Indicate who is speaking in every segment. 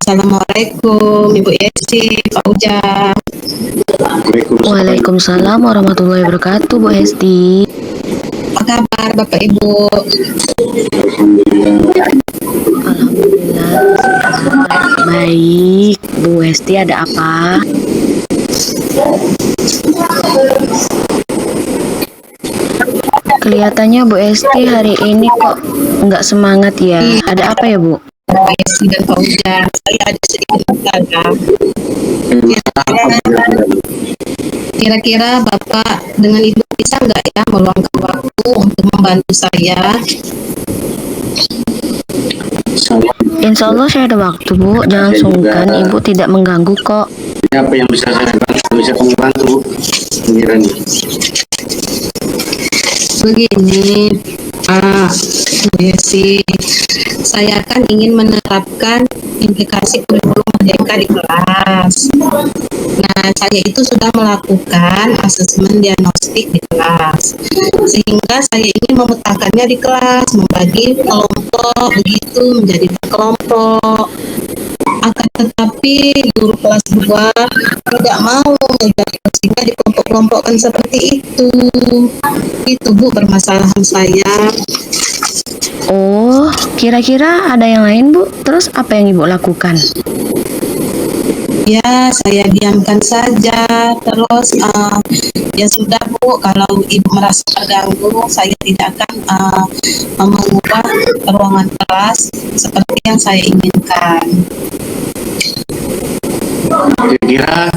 Speaker 1: Assalamualaikum Ibu Yesi, Pak Ujang.
Speaker 2: Waalaikumsalam warahmatullahi wabarakatuh, Bu Hesti.
Speaker 1: Apa kabar Bapak Ibu?
Speaker 2: Alhamdulillah sehat. Baik, Bu Hesti ada apa? Kelihatannya Bu Hesti hari ini kok nggak semangat ya. Ada apa ya, Bu?
Speaker 1: Pak Yesi dan Pak Ujang, saya ada sedikit masalah. Kira-kira Bapak dengan Ibu bisa nggak ya meluangkan waktu untuk membantu saya?
Speaker 2: Insya Allah saya ada waktu, Bu. Jangan sungkan, Ibu tidak mengganggu kok.
Speaker 3: Apa yang bisa saya bantu, bisa kamu bantu, Mirani?
Speaker 1: Begini, Bu Yesi, saya kan ingin menerapkan implikasi kurikulum merdeka di kelas. Nah, saya itu sudah melakukan asesmen diagnostik di kelas, sehingga saya ingin memetakannya di kelas, membagi kelompok begitu menjadi kelompok. Akan tetapi guru kelas 2 tidak mau sehingga dikelompok-kelompokkan seperti itu. Itu Bu permasalahan saya.
Speaker 2: Oh, kira-kira ada yang lain, Bu? Terus apa yang Ibu lakukan?
Speaker 1: Ya, saya diamkan saja. Terus ya sudah Bu, kalau Ibu merasa terganggu, saya tidak akan mengubah ruangan kelas seperti yang saya inginkan.
Speaker 3: Kira-kira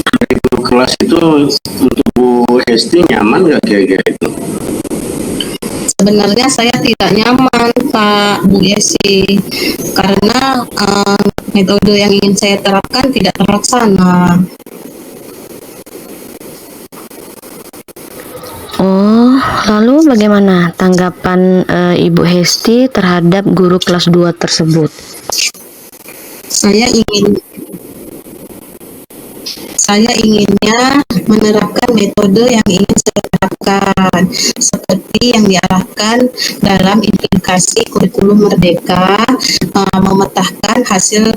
Speaker 3: dari guru kelas itu untuk Bu Hesti nyaman nggak kira-kira itu?
Speaker 1: Sebenarnya saya tidak nyaman Pak Bu Yesi, karena metode yang ingin saya terapkan tidak terlaksana.
Speaker 2: Oh, lalu bagaimana tanggapan Ibu Hesti terhadap guru kelas 2 tersebut?
Speaker 1: Saya inginnya menerapkan metode yang ingin saya terapkan, seperti yang diarahkan dalam implikasi kurikulum merdeka, memetakan hasil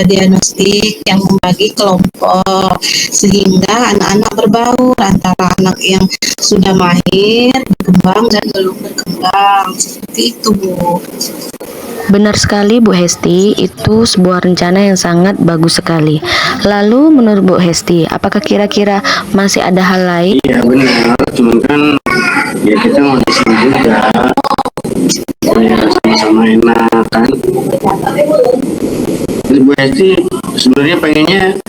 Speaker 1: diagnostik yang membagi kelompok, sehingga anak-anak berbaur antara anak yang sudah mahir, berkembang, dan belum berkembang. Seperti itu, Bu.
Speaker 2: Benar sekali Bu Hesti, itu sebuah rencana yang sangat bagus sekali. Lalu menurut Bu Hesti, apakah kira-kira masih ada hal lain?
Speaker 3: Iya benar, cuman kan ya kita mau di sini juga, ya sama-sama enak kan. Jadi Bu Hesti sebenarnya pengennya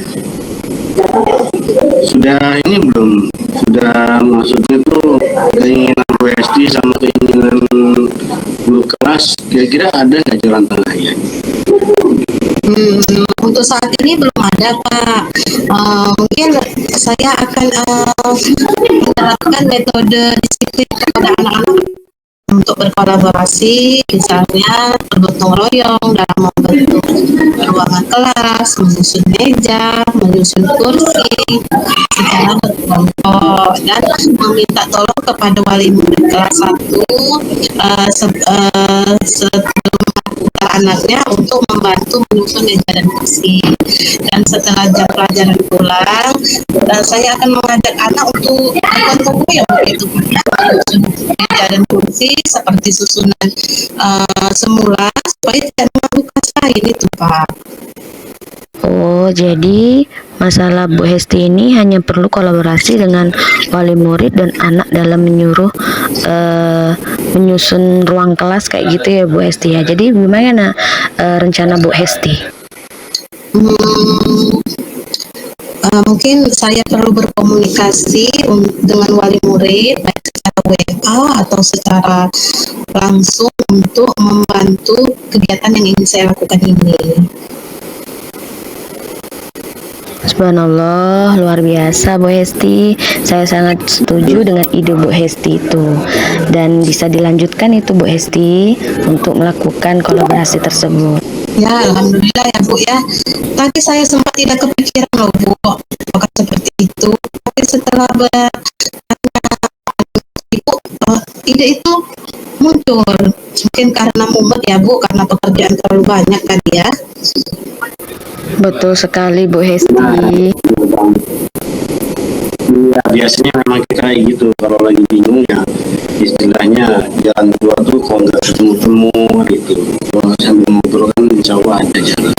Speaker 3: sudah ini belum, sudah maksudnya tuh keinginan Bu Hesti sama keinginan guru kelas, kira-kira ada nggak jalan tengahnya?
Speaker 1: Untuk saat ini belum ada Pak. Mungkin saya akan menerapkan metode disiplin kepada anak-anak untuk berkolaborasi, misalnya bergotong royong dalam membentuk ruangan kelas, menyusun meja, menyusun kursi secara berkelompok, dan meminta tolong kepada wali murid kelas 1 sebelum anaknya untuk membantu menyusun meja dan kursi. Dan setelah jam pelajaran pulang, saya akan mengajak anak untuk bergotong royong begitu, menyusun meja dan kursi seperti susunan semula supaya tidak mengganggu kelas lain itu Pak.
Speaker 2: Oh, jadi masalah Bu Hesti ini hanya perlu kolaborasi dengan wali murid dan anak dalam menyusun ruang kelas kayak gitu ya Bu Hesti ya. Jadi gimana rencana Bu Hesti?
Speaker 1: Mungkin saya perlu berkomunikasi dengan wali murid baik secara WA atau secara langsung untuk membantu kegiatan yang ingin saya lakukan ini.
Speaker 2: Subhanallah, luar biasa Bu Hesti. Saya sangat setuju dengan ide Bu Hesti itu. Dan bisa dilanjutkan itu Bu Hesti untuk melakukan kolaborasi tersebut.
Speaker 1: Ya, alhamdulillah ya Bu ya. Tadi saya sempat tidak kepikiran loh Bu, apakah seperti itu. Tapi setelah Ibu, ide itu muncul? Mungkin karena mumet ya Bu, karena pekerjaan terlalu banyak tadi ya.
Speaker 2: Betul sekali Bu Hesti.
Speaker 3: Ya, biasanya memang kita kayak gitu kalau lagi bingung ya istilahnya jalan keluar tuh kalau nggak ketemu gitu. Kalau sambil ngobrol kan insya Allah ada jalan.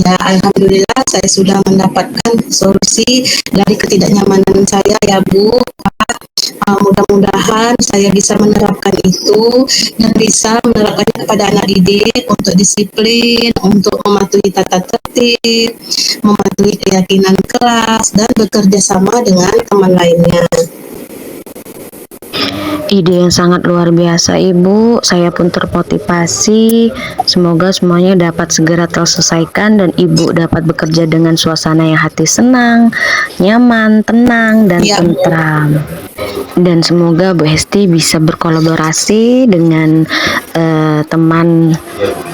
Speaker 1: Ya, alhamdulillah saya sudah mendapatkan solusi dari ketidaknyamanan saya ya Bu. Mudah-mudahan saya bisa menerapkan itu dan bisa menerapkannya kepada anak didik untuk disiplin, untuk mematuhi tata tertib, mematuhi keyakinan kelas, dan bekerja sama dengan teman lainnya.
Speaker 2: Ide yang sangat luar biasa Ibu, saya pun termotivasi. Semoga semuanya dapat segera terselesaikan dan Ibu dapat bekerja dengan suasana yang hati senang, nyaman, tenang, dan
Speaker 1: Ya.
Speaker 2: tentram. Dan semoga Bu Hesti bisa berkolaborasi dengan teman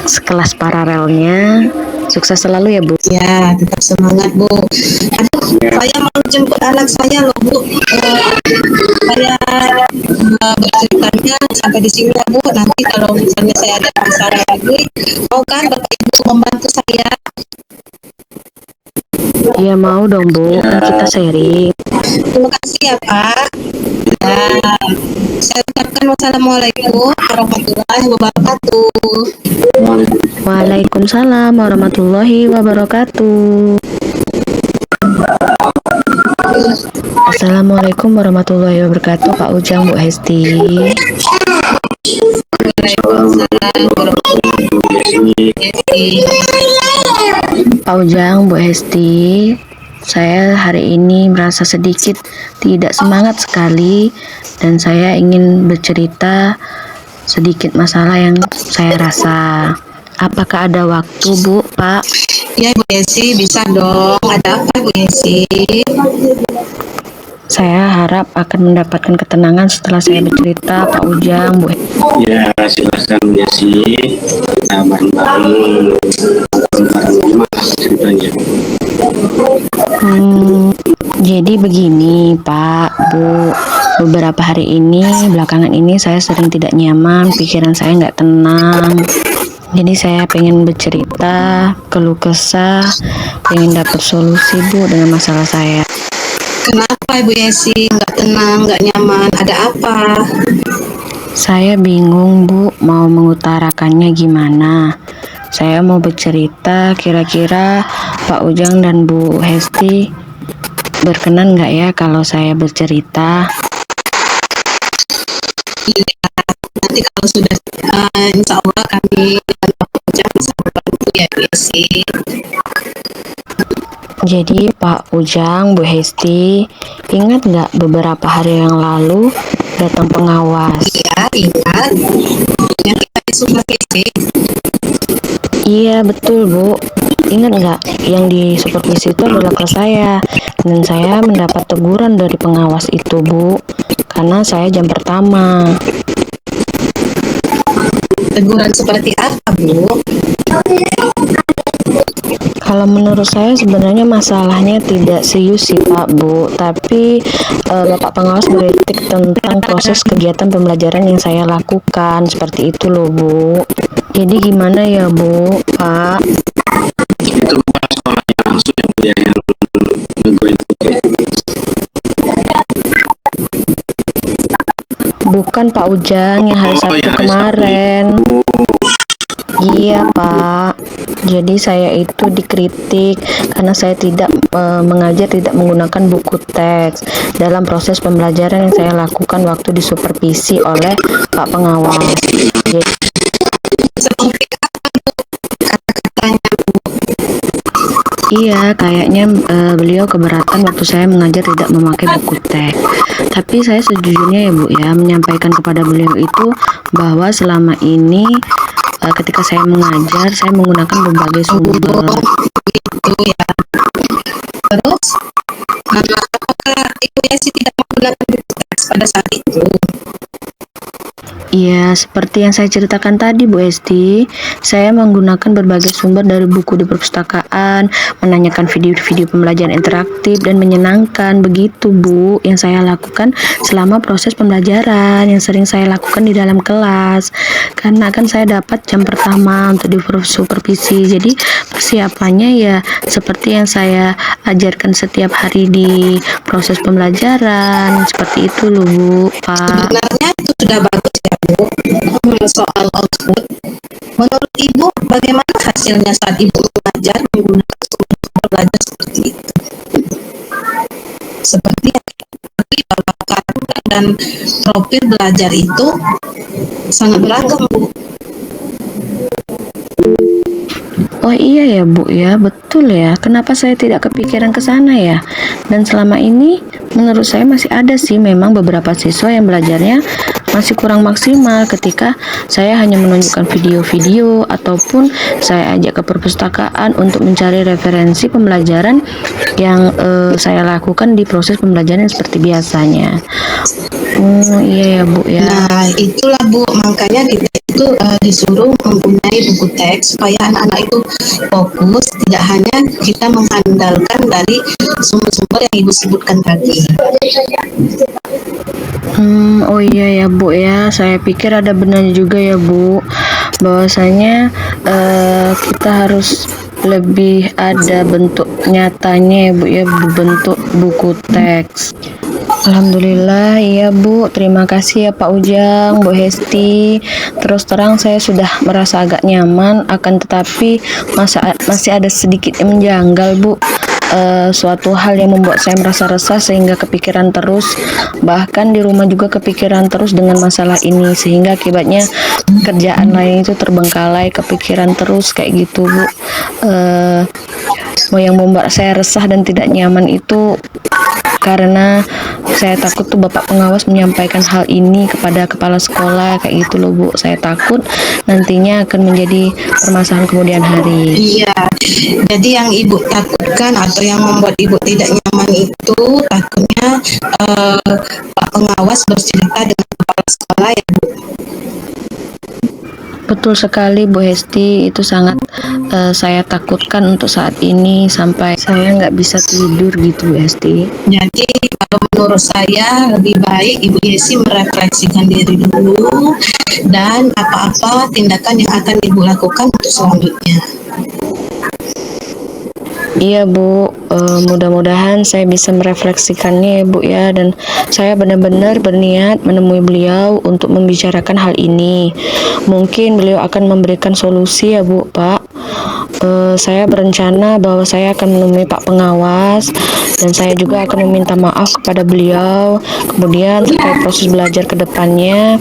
Speaker 2: sekelas paralelnya. Sukses selalu ya Bu.
Speaker 1: Ya, tetap semangat Bu. Aduh, saya mau jemput anak saya loh Bu. Saya berceritanya sampai di sini ya Bu. Nanti kalau misalnya saya ada masalah lagi, mau kan Bapak Ibu membantu saya?
Speaker 2: Ya mau dong Bu, kan kita sharing.
Speaker 1: Terima kasih ya Pak. Ya, saya ucapkan wassalamualaikum warahmatullahi wabarakatuh.
Speaker 2: Waalaikumsalam warahmatullahi wabarakatuh. Assalamualaikum warahmatullahi wabarakatuh Pak Ujang, Bu Hesti.
Speaker 1: Waalaikumsalam warahmatullahi wabarakatuh.
Speaker 2: Pak Ujang, Bu Hesti, saya hari ini merasa sedikit tidak semangat sekali dan saya ingin bercerita sedikit masalah yang saya rasa. Apakah ada waktu Bu, Pak?
Speaker 1: Ya Bu Yesi, bisa dong. Ada apa Bu Yesi?
Speaker 2: Saya harap akan mendapatkan ketenangan setelah saya bercerita, Pak Ujang, Bu.
Speaker 3: Ya silakan ya sih kita bareng-bareng gimana ceritanya.
Speaker 2: Jadi begini Pak, Bu, beberapa hari ini, belakangan ini saya sering tidak nyaman, pikiran saya nggak tenang. Jadi saya pengen bercerita, keluh kesah, pengen dapat solusi Bu dengan masalah saya.
Speaker 1: Kenapa Ibu Yesi nggak tenang, nggak nyaman? Ada apa?
Speaker 2: Saya bingung Bu, mau mengutarakannya gimana. Saya mau bercerita, kira-kira Pak Ujang dan Bu Hesti berkenan nggak ya kalau saya bercerita?
Speaker 1: Iya, nanti kalau sudah insya Allah kami dan Pak Ujang bisa membantu ya Bu Yesi.
Speaker 2: Jadi Pak Ujang, Bu Hesti, ingat nggak beberapa hari yang lalu datang pengawas?
Speaker 1: Iya, ingat. Yang kita di supervisi.
Speaker 2: Iya betul Bu, ingat nggak yang di supervisi itu adalah kelas saya dan saya mendapat teguran dari pengawas itu Bu, karena saya jam pertama.
Speaker 1: Teguran seperti apa Bu?
Speaker 2: Kalau menurut saya sebenarnya masalahnya tidak serius sih Pak Bu, tapi Bapak pengawas mengkritik tentang proses kegiatan pembelajaran yang saya lakukan, seperti itu loh Bu. Jadi gimana ya Bu, Pak?
Speaker 3: Itu kepala sekolahnya langsung yang dia yang gue ikutin.
Speaker 2: Bukan Pak Ujang yang hari Sabtu kemarin. Iya Pak, jadi saya itu dikritik karena saya tidak mengajar tidak menggunakan buku teks dalam proses pembelajaran yang saya lakukan waktu disupervisi oleh Pak Pengawas. Jadi,
Speaker 1: Seperti apa kata-katanya Bu?
Speaker 2: iya, kayaknya beliau keberatan waktu saya mengajar tidak memakai buku teks. Tapi saya sejujurnya ya Bu ya, menyampaikan kepada beliau itu bahwa selama ini ketika saya mengajar, saya menggunakan berbagai sumber.
Speaker 1: Itu ya. Terus, apakah Ibu Yesi tidak menggunakan buku teks pada saat itu?
Speaker 2: Ya, seperti yang saya ceritakan tadi, Bu Esti, saya menggunakan berbagai sumber dari buku di perpustakaan, menanyakan video-video pembelajaran interaktif dan menyenangkan. Begitu, Bu, yang saya lakukan selama proses pembelajaran, yang sering saya lakukan di dalam kelas. Karena kan saya dapat jam pertama untuk di supervisi, jadi persiapannya ya seperti yang saya ajarkan setiap hari di proses pembelajaran, seperti itu loh, Bu, Pak.
Speaker 1: Sebenarnya itu sudah bagus ya Bu. Soal output, menurut Ibu bagaimana hasilnya saat Ibu mengajar menggunakan sumber belajar seperti itu? Seperti yang tadi bahwa karakter dan profil belajar itu sangat beragam Bu.
Speaker 2: Oh iya ya Bu ya, betul ya. Kenapa saya tidak kepikiran ke sana ya? Dan selama ini menurut saya masih ada sih memang beberapa siswa yang belajarnya masih kurang maksimal ketika saya hanya menunjukkan video-video ataupun saya ajak ke perpustakaan untuk mencari referensi pembelajaran yang saya lakukan di proses pembelajaran seperti biasanya. Oh iya ya Bu ya.
Speaker 1: Nah, itulah Bu, makanya kita itu disuruh mempunyai buku teks supaya anak-anak itu fokus, tidak hanya kita mengandalkan dari sumber-sumber yang Ibu sebutkan tadi.
Speaker 2: Oh iya ya Bu ya, saya pikir ada benarnya juga ya Bu, bahwasanya kita harus lebih ada bentuk nyatanya ya Bu ya, bentuk buku teks. Alhamdulillah, iya Bu. Terima kasih ya Pak Ujang, Bu Hesti. Terus terang saya sudah merasa agak nyaman, akan tetapi masih ada sedikit yang menjanggal Bu. Suatu hal yang membuat saya merasa resah sehingga kepikiran terus, bahkan di rumah juga kepikiran terus dengan masalah ini, sehingga akibatnya kerjaan lain itu terbengkalai, kepikiran terus kayak gitu Bu. Yang membuat saya resah dan tidak nyaman itu karena saya takut tuh Bapak pengawas menyampaikan hal ini kepada kepala sekolah kayak gitu loh Bu. Saya takut nantinya akan menjadi permasalahan kemudian hari.
Speaker 1: Iya, jadi yang Ibu takutkan atau yang membuat Ibu tidak nyaman itu takutnya Pak Pengawas bercerita dengan kepala sekolah ya Bu.
Speaker 2: Betul sekali Bu Hesti, itu sangat saya takutkan untuk saat ini sampai saya nggak bisa tidur gitu Bu Hesti.
Speaker 1: Jadi kalau menurut saya lebih baik Ibu Yesi merefleksikan diri dulu dan apa-apa tindakan yang akan Ibu lakukan untuk selanjutnya.
Speaker 2: Iya Bu, mudah-mudahan saya bisa merefleksikannya ya Bu ya, dan saya benar-benar berniat menemui beliau untuk membicarakan hal ini. Mungkin beliau akan memberikan solusi ya Bu, Pak. Saya berencana bahwa saya akan menemui Pak Pengawas dan saya juga akan meminta maaf kepada beliau. Kemudian terkait proses belajar ke depannya,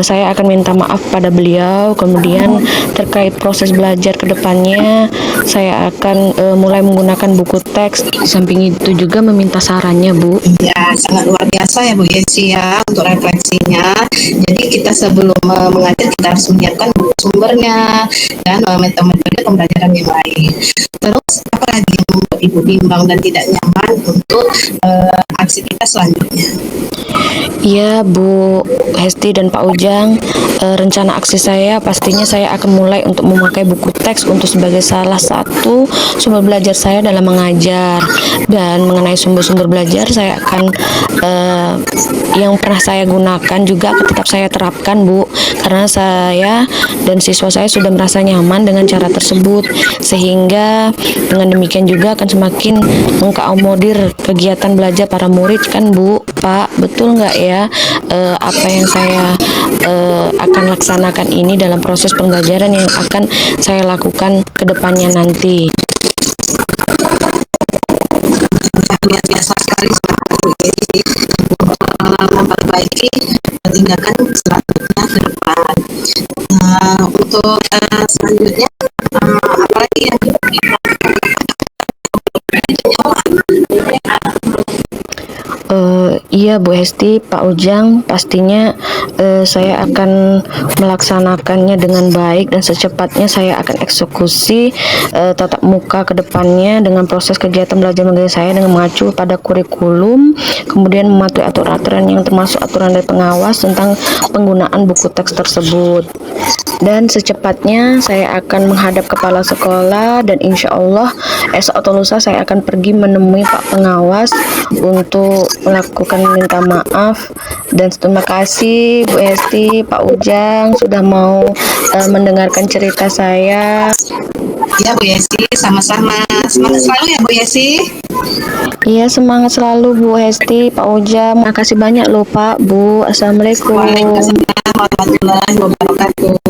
Speaker 2: saya akan minta maaf pada beliau. Kemudian terkait proses belajar ke depannya, saya akan mulai menggunakan buku teks. Di samping itu juga meminta sarannya, Bu.
Speaker 1: Ya, sangat luar biasa ya Bu Yesi ya untuk refleksinya. Jadi kita sebelum mengajar kita harus menyiapkan sumbernya dan metode-metode pembelajaran yang lain. Terus apa lagi yang membuat Ibu bimbang dan tidak nyaman untuk aksi kita selanjutnya?
Speaker 2: Iya Bu Hesti dan Pak Ujang, rencana aksi saya pastinya saya akan mulai untuk memakai buku teks untuk sebagai salah satu sumber belajar saya dalam mengajar. Dan mengenai sumber-sumber belajar saya akan yang pernah saya gunakan juga akan tetap saya terapkan Bu, karena saya dan siswa saya sudah merasa nyaman dengan cara tersebut, sehingga dengan demikian juga akan semakin mengakomodir kegiatan belajar para murid kan Bu. Pak, betul nggak ya apa yang saya akan laksanakan ini dalam proses pembelajaran yang akan saya lakukan ke depannya nanti?
Speaker 1: Luar biasa sekali jadi memperbaiki tindakan selanjutnya ke depan. Untuk selanjutnya apa lagi yang
Speaker 2: Iya Bu Hesti, Pak Ujang, pastinya saya akan melaksanakannya dengan baik dan secepatnya saya akan eksekusi tatap muka ke depannya dengan proses kegiatan belajar mengajar saya dengan mengacu pada kurikulum, kemudian mematuhi aturan-aturan yang termasuk aturan dari pengawas tentang penggunaan buku teks tersebut. Dan secepatnya saya akan menghadap kepala sekolah dan insya Allah esok atau lusa saya akan pergi menemui Pak Pengawas untuk melakukan minta maaf. Dan terima kasih Bu Hesti, Pak Ujang sudah mau mendengarkan cerita saya.
Speaker 1: Ya Bu Yesi, sama-sama. Semangat selalu ya Bu Yesi.
Speaker 2: Iya, semangat selalu Bu Hesti, Pak Ujang. Makasih banyak loh Pak, Bu. Assalamualaikum.
Speaker 1: Waalaikumsalam warahmatullahi wabarakatuh.